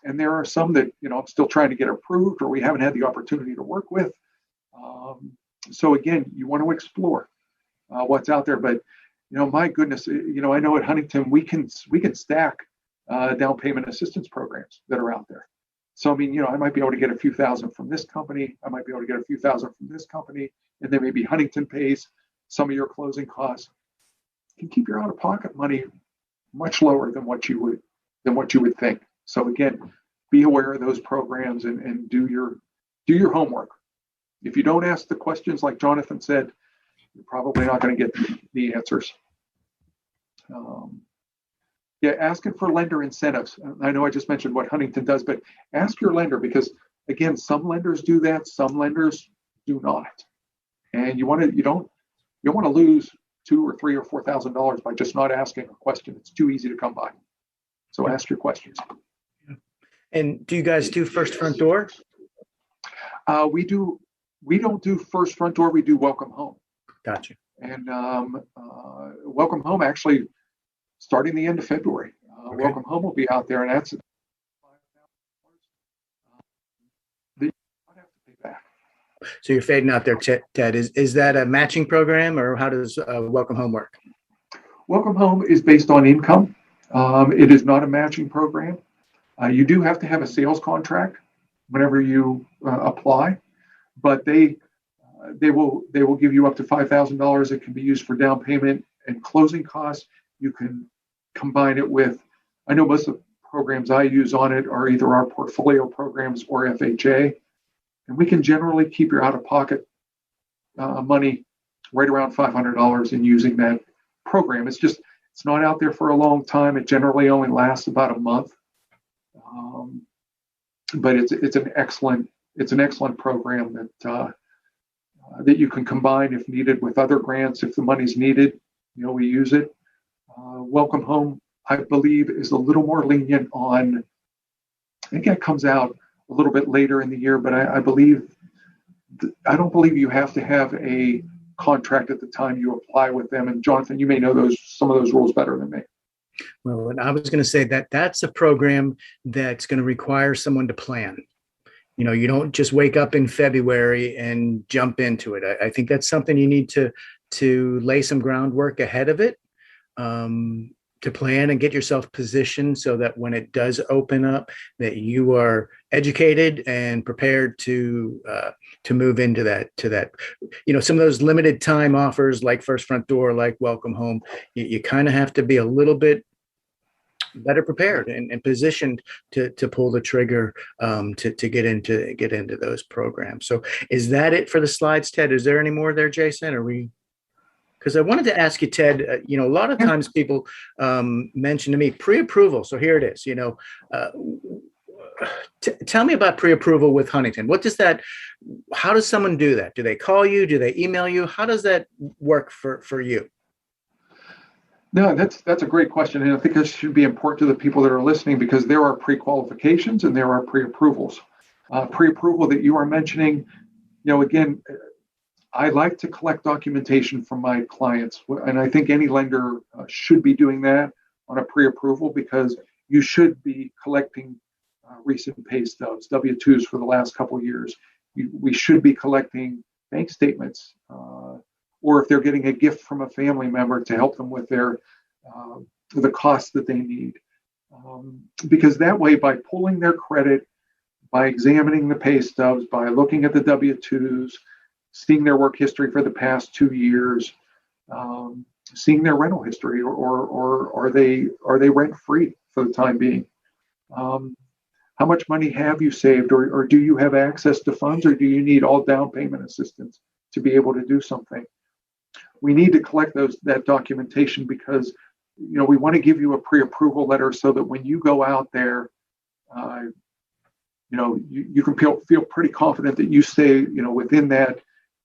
and there are some that, I'm still trying to get approved, or we haven't had the opportunity to work with. So again, you want to explore what's out there. But, my goodness, I know at Huntington, we can stack down payment assistance programs that are out there. So, I mean, I might be able to get a few thousand from this company. I might be able to get a few thousand from this company. And then maybe Huntington pays some of your closing costs. You can keep your out-of-pocket money much lower than what you would think. So again, be aware of those programs and do your homework. If you don't ask the questions like Jonathan said, you're probably not going to get the answers. Asking for lender incentives. I know I just mentioned what Huntington does, but ask your lender, because again, some lenders do that, some lenders do not. And you don't want to lose $2,000 or $3,000 or $4,000 by just not asking a question. It's too easy to come by. So ask your questions. And do you guys do first front door? We don't do first front door. We do welcome home. Gotcha. And welcome home actually starting the end of February. Okay. Welcome home will be out there, and that's you don't have to pay back. So you're fading out there, Ted. Is that a matching program, or how does Welcome Home work? Welcome Home is based on income. It is not a matching program. You do have to have a sales contract whenever you apply, but they will give you up to $5,000. It can be used for down payment and closing costs. You can combine it with, I know most of the programs I use on it are either our portfolio programs or FHA, and we can generally keep your out-of-pocket money right around $500 in using that program. It's not out there for a long time. It generally only lasts about a month, but it's an excellent program that you can combine if needed with other grants. If the money's needed, we use it. Welcome Home, I believe, is a little more lenient on, I think that comes out a little bit later in the year, but I don't believe you have to have a contract at the time you apply with them. And Jonathan, you may know some of those rules better than me. Well, and I was going to say that's a program that's going to require someone to plan. You don't just wake up in February and jump into it. I think that's something you need to lay some groundwork ahead of it, to plan and get yourself positioned so that when it does open up, that you are educated and prepared to move into that. Some of those limited time offers like First Front Door, like Welcome Home, you kind of have to be a little bit better prepared and positioned to pull the trigger to get into those programs. So is that it for the slides, Ted? Is there any more there, Jason? Because I wanted to ask you, Ted, a lot of times people mention to me pre-approval. So here it is, tell me about pre-approval with Huntington. How does someone do that? Do they call you? Do they email you? How does that work for you? No, that's a great question. And I think this should be important to the people that are listening, because there are pre-qualifications and there are pre-approvals. Pre-approval that you are mentioning, again, I like to collect documentation from my clients. And I think any lender should be doing that on a pre-approval, because you should be collecting recent pay stubs, W-2s for the last couple of years. We should be collecting bank statements, or if they're getting a gift from a family member to help them with the costs that they need. Because that way, by pulling their credit, by examining the pay stubs, by looking at the W-2s, seeing their work history for the past 2 years, seeing their rental history, or are they rent free for the time being? How much money have you saved, or do you have access to funds, or do you need all down payment assistance to be able to do something? We need to collect that documentation, because we want to give you a pre-approval letter so that when you go out there, you can feel pretty confident that you stay within that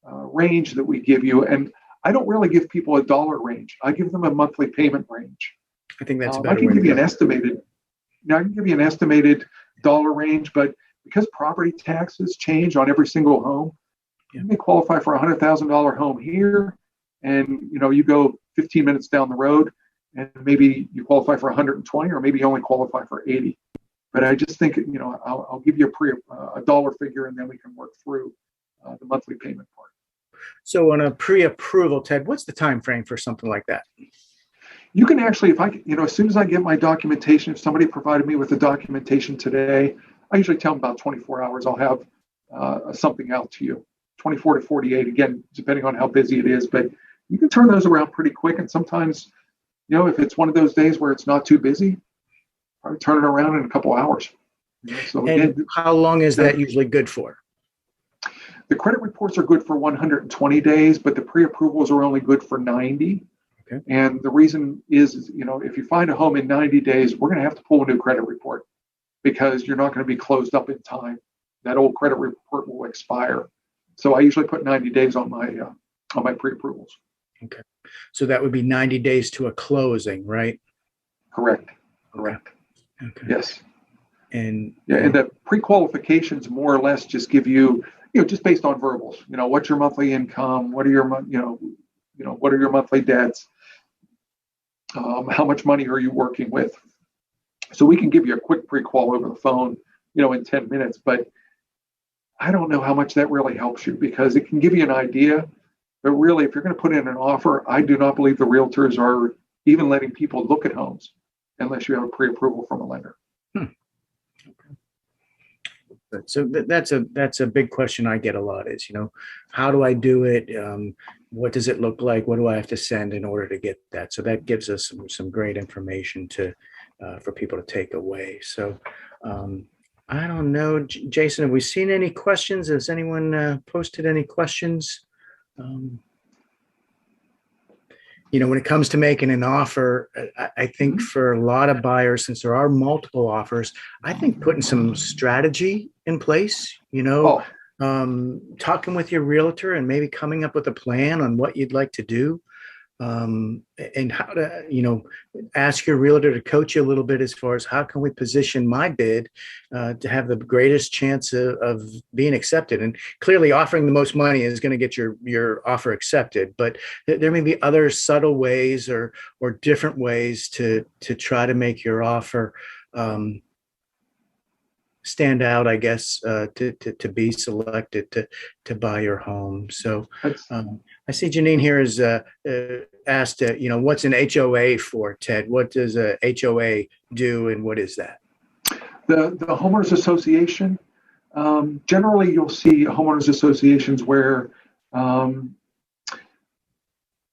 range that we give you. And I don't really give people a dollar range. I give them a monthly payment range. I think that's I can give you an estimated. Now I can give you an estimated dollar range, but because property taxes change on every single home, you may qualify for a $100,000 home here, and you go 15 minutes down the road, and maybe you qualify for 120, or maybe you only qualify for 80. But I just think I'll give you a dollar figure, and then we can work through the monthly payment part. So on a pre-approval, Ted, what's the time frame for something like that? You can actually, as soon as I get my documentation, if somebody provided me with the documentation today, I usually tell them about 24 hours, I'll have something out to you. 24 to 48, again, depending on how busy it is, but you can turn those around pretty quick. And sometimes, if it's one of those days where it's not too busy, I'll turn it around in a couple hours. So and how long is that usually good for? The credit reports are good for 120 days, but the pre-approvals are only good for 90. Okay. And the reason is, if you find a home in 90 days, we're going to have to pull a new credit report, because you're not going to be closed up in time. That old credit report will expire. So I usually put 90 days on my pre-approvals. Okay. So that would be 90 days to a closing, right? Correct. Okay. Yes. And the pre-qualifications more or less just give you, just based on verbals, what's your monthly income? What are your, what are your monthly debts? How much money are you working with? So we can give you a quick pre-qual over the phone, in 10 minutes, but I don't know how much that really helps you, because it can give you an idea, but really, if you're going to put in an offer, I do not believe the realtors are even letting people look at homes unless you have a pre-approval from a lender. But so that's a big question I get a lot is, how do I do it? What does it look like? What do I have to send in order to get that? So that gives us some great information for people to take away. So I don't know, Jason, have we seen any questions? Has anyone posted any questions? When it comes to making an offer, I think for a lot of buyers, since there are multiple offers, I think putting some strategy in place, talking with your realtor and maybe coming up with a plan on what you'd like to do, and how to, ask your realtor to coach you a little bit as far as how can we position my bid to have the greatest chance of being accepted. And clearly offering the most money is going to get your offer accepted, but there may be other subtle ways or different ways to try to make your offer stand out, I guess, to be selected to buy your home. So I see Janine here has asked, what's an HOA for, Ted? What does a HOA do, and what is that? The homeowners association. Generally, you'll see homeowners associations where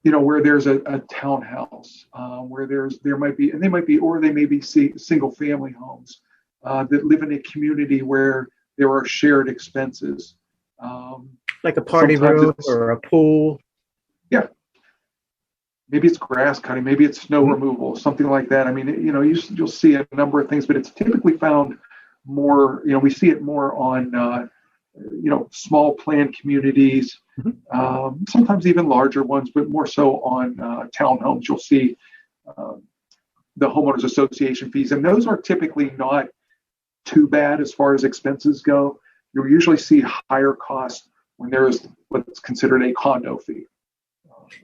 where there's a townhouse, where they might be single family homes that live in a community where there are shared expenses. Like a party room or a pool. Yeah. Maybe it's grass cutting, maybe it's snow removal, something like that. I mean, you'll see a number of things, but it's typically found more, we see it more on, small planned communities, sometimes even larger ones, but more so on townhomes. You'll see the homeowners association fees, and those are typically not too bad as far as expenses go. You'll usually see higher costs when there is what's considered a condo fee.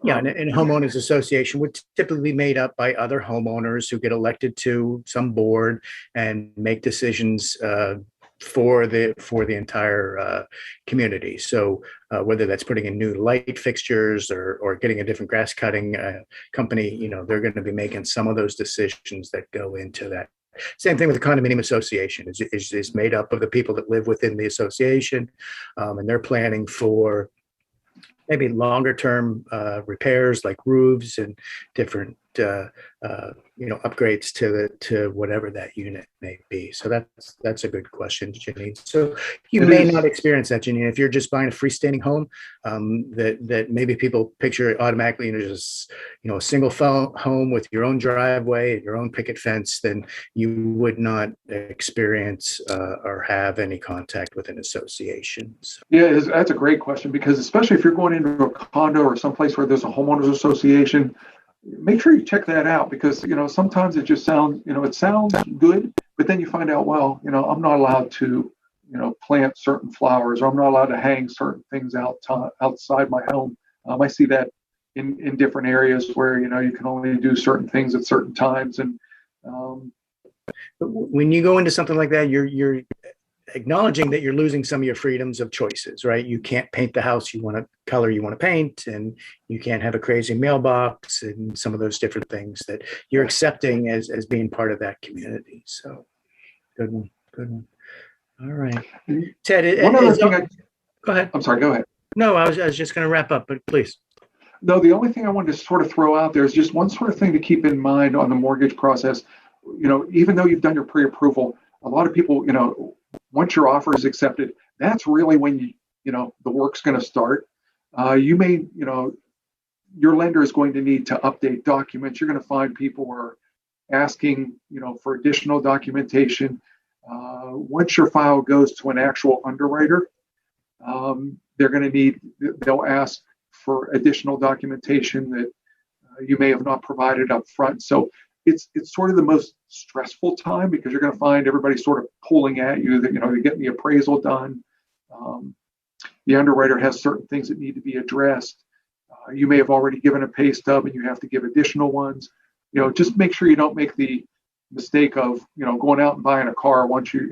Yeah, and a homeowners association would typically be made up by other homeowners who get elected to some board and make decisions for the entire community. So whether that's putting in new light fixtures or getting a different grass cutting company, they're going to be making some of those decisions that go into that. Same thing with the condominium association. Is made up of the people that live within the association, and they're planning for maybe longer term repairs like roofs and different upgrades to whatever that unit may be. So that's a good question, Janine. So you may not experience that, Janine, if you're just buying a freestanding home, that maybe people picture automatically, just a single home with your own driveway and your own picket fence. Then you would not experience or have any contact with an association. So. Yeah, that's a great question, because especially if you're going into a condo or someplace where there's a homeowners association, make sure you check that out, because sometimes it just sounds it sounds good, but then you find out, well, I'm not allowed to plant certain flowers, or I'm not allowed to hang certain things outside my home. I see that in different areas where you can only do certain things at certain times. And when you go into something like that, you're acknowledging that you're losing some of your freedoms of choices, right? You can't paint the house you want to color you want to paint, and you can't have a crazy mailbox and some of those different things that you're accepting as being part of that community. So good one. All right. Ted, one other thing go ahead. I'm sorry, go ahead. No, I was just going to wrap up, but please. No, the only thing I wanted to sort of throw out there is just one sort of thing to keep in mind on the mortgage process. Even though you've done your pre-approval, a lot of people, once your offer is accepted, that's really when the work's going to start. You may, your lender is going to need to update documents. You're going to find people are asking, for additional documentation. Once your file goes to an actual underwriter, they'll ask for additional documentation that you may have not provided up front. So it's sort of the most stressful time, because you're going to find everybody sort of pulling at you that, you're getting the appraisal done. The underwriter has certain things that need to be addressed. You may have already given a pay stub and you have to give additional ones. Just make sure you don't make the mistake of, going out and buying a car once you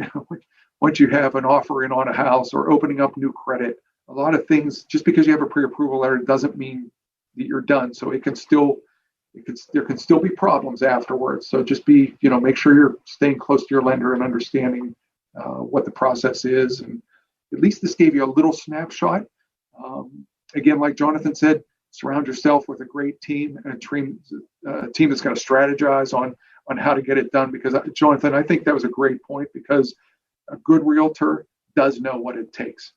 have an offer in on a house, or opening up new credit. A lot of things, just because you have a pre-approval letter doesn't mean that you're done. So there can still be problems afterwards. So just make sure you're staying close to your lender and understanding what the process is. And at least this gave you a little snapshot. Again, like Jonathan said, surround yourself with a great team and a team that's going to strategize on how to get it done. Because Jonathan, I think that was a great point, because a good realtor does know what it takes,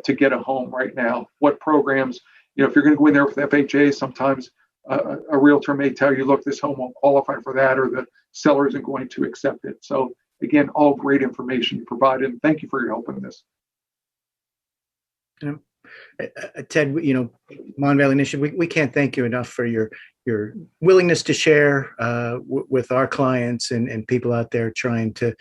to get a home right now. What programs, if you're going to go in there with FHA, sometimes a realtor may tell you, look, this home won't qualify for that, or the seller isn't going to accept it. So again, all great information you provided, and thank you for your help in this. Ted, Mon Valley Initiative, we can't thank you enough for your willingness to share with our clients and people out there trying to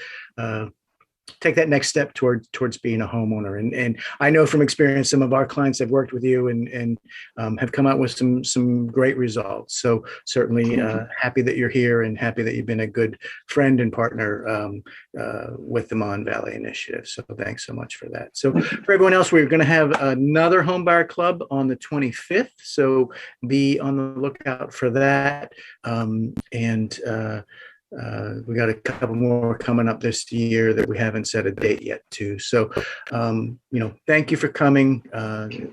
take that next step towards being a homeowner. And I know from experience, some of our clients have worked with you and have come out with some great results. So certainly happy that you're here, and happy that you've been a good friend and partner with the Mon Valley Initiative. So thanks so much for that. So for everyone else, we're going to have another Homebuyer Club on the 25th. So be on the lookout for that. We got a couple more coming up this year that we haven't set a date yet too. So, thank you for coming.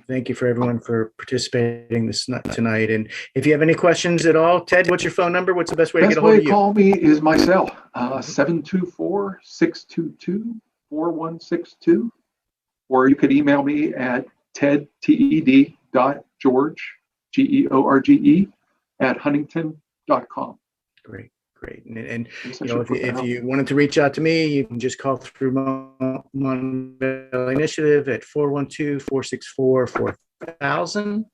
Thank you for everyone for participating tonight. And if you have any questions at all, Ted, what's your phone number? What's the best way to get a hold of you? Best way to call me is my cell, 724-622-4162. Or you could email me at ted.george, George, @huntington.com. Great. And if you wanted to reach out to me, you can just call through Mon Valley Initiative at 412-464-4000.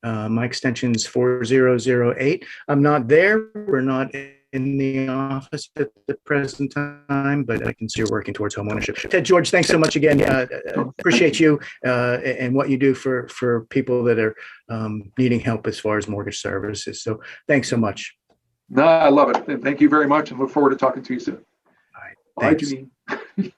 My extension is 4008. I'm not there. We're not in the office at the present time, but I can see you're working towards homeownership. Ted, George, thanks so much again. Appreciate you and what you do for people that are needing help as far as mortgage services. So thanks so much. No, I love it. And thank you very much, and look forward to talking to you soon. All right. Bye, Thanks. Janine.